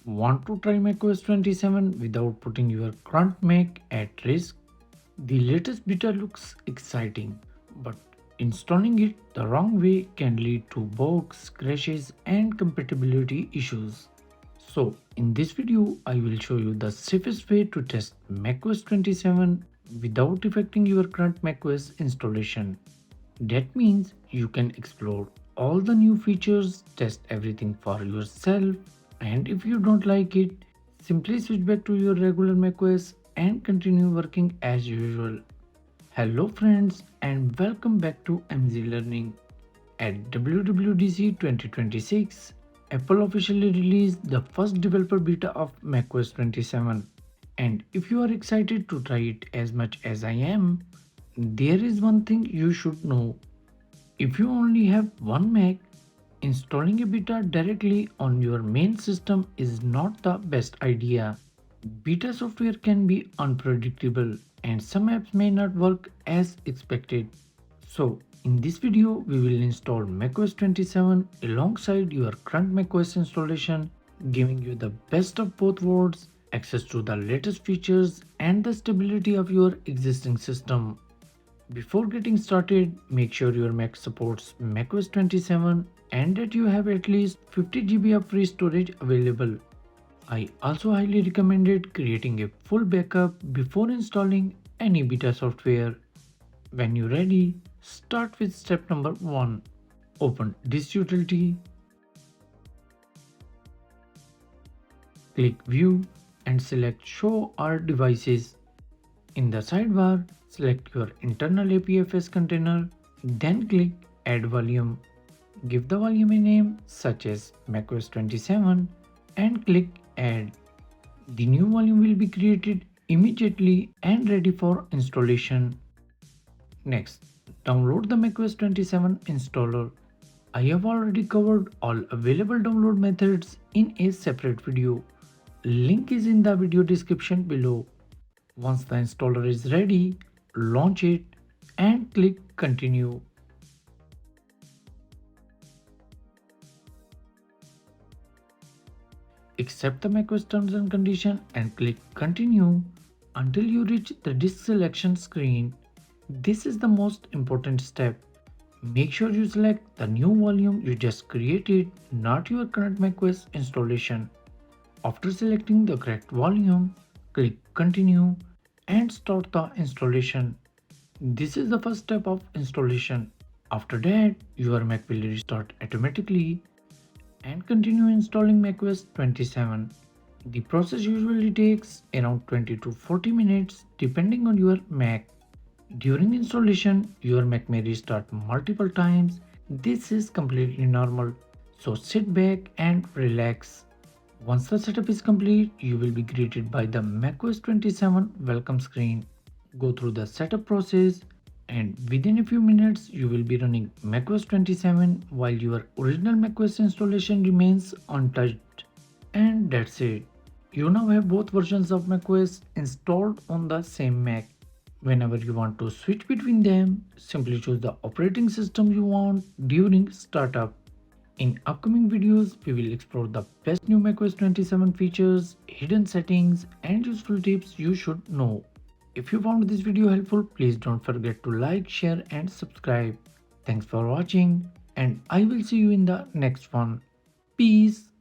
Want to try macOS 27 without putting your current Mac at risk? The latest beta looks exciting, but installing it the wrong way can lead to bugs, crashes, and compatibility issues. So, in this video, I will show you the safest way to test macOS 27 without affecting your current macOS installation. That means you can explore all the new features, test everything for yourself, and if you don't like it, simply switch back to your regular macOS and continue working as usual. Hello friends and welcome back to MZ Learning. At WWDC 2026, Apple officially released the first developer beta of macOS 27. And if you are excited to try it as much as I am, there is one thing you should know. If you only have one Mac, installing a beta directly on your main system is not the best idea. Beta software can be unpredictable and some apps may not work as expected. So, in this video, we will install macOS 27 alongside your current macOS installation, giving you the best of both worlds, access to the latest features, and the stability of your existing system. Before getting started, make sure your Mac supports macOS 27 and that you have at least 50 GB of free storage available. I also highly recommended creating a full backup before installing any beta software. When you're ready, start with step number 1. Open Disk Utility, click View and select Show All Devices. In the sidebar, select your internal APFS container, then click Add Volume. Give the volume a name such as macOS 27 and click Add. The new volume will be created immediately and ready for installation. Next, download the macOS 27 installer. I have already covered all available download methods in a separate video. Link is in the video description below. Once the installer is ready, launch it and click Continue. Accept the macOS terms and conditions and click Continue until you reach the disk selection screen. This is the most important step. Make sure you select the new volume you just created, not your current macOS installation. After selecting the correct volume, click Continue and start the installation. This is the first step of installation. After that, your Mac will restart automatically and continue installing macOS 27. The process usually takes around 20 to 40 minutes depending on your Mac. During installation, your Mac may restart multiple times. This is completely normal. So sit back and relax. Once the setup is complete, you will be greeted by the macOS 27 welcome screen. Go through the setup process and within a few minutes you will be running macOS 27 while your original macOS installation remains untouched. And that's it. You now have both versions of macOS installed on the same Mac. Whenever you want to switch between them, simply choose the operating system you want during startup. In upcoming videos, we will explore the best new macOS 27 features, hidden settings, and useful tips you should know. If you found this video helpful, please don't forget to like, share, and subscribe. Thanks for watching, and I will see you in the next one. Peace.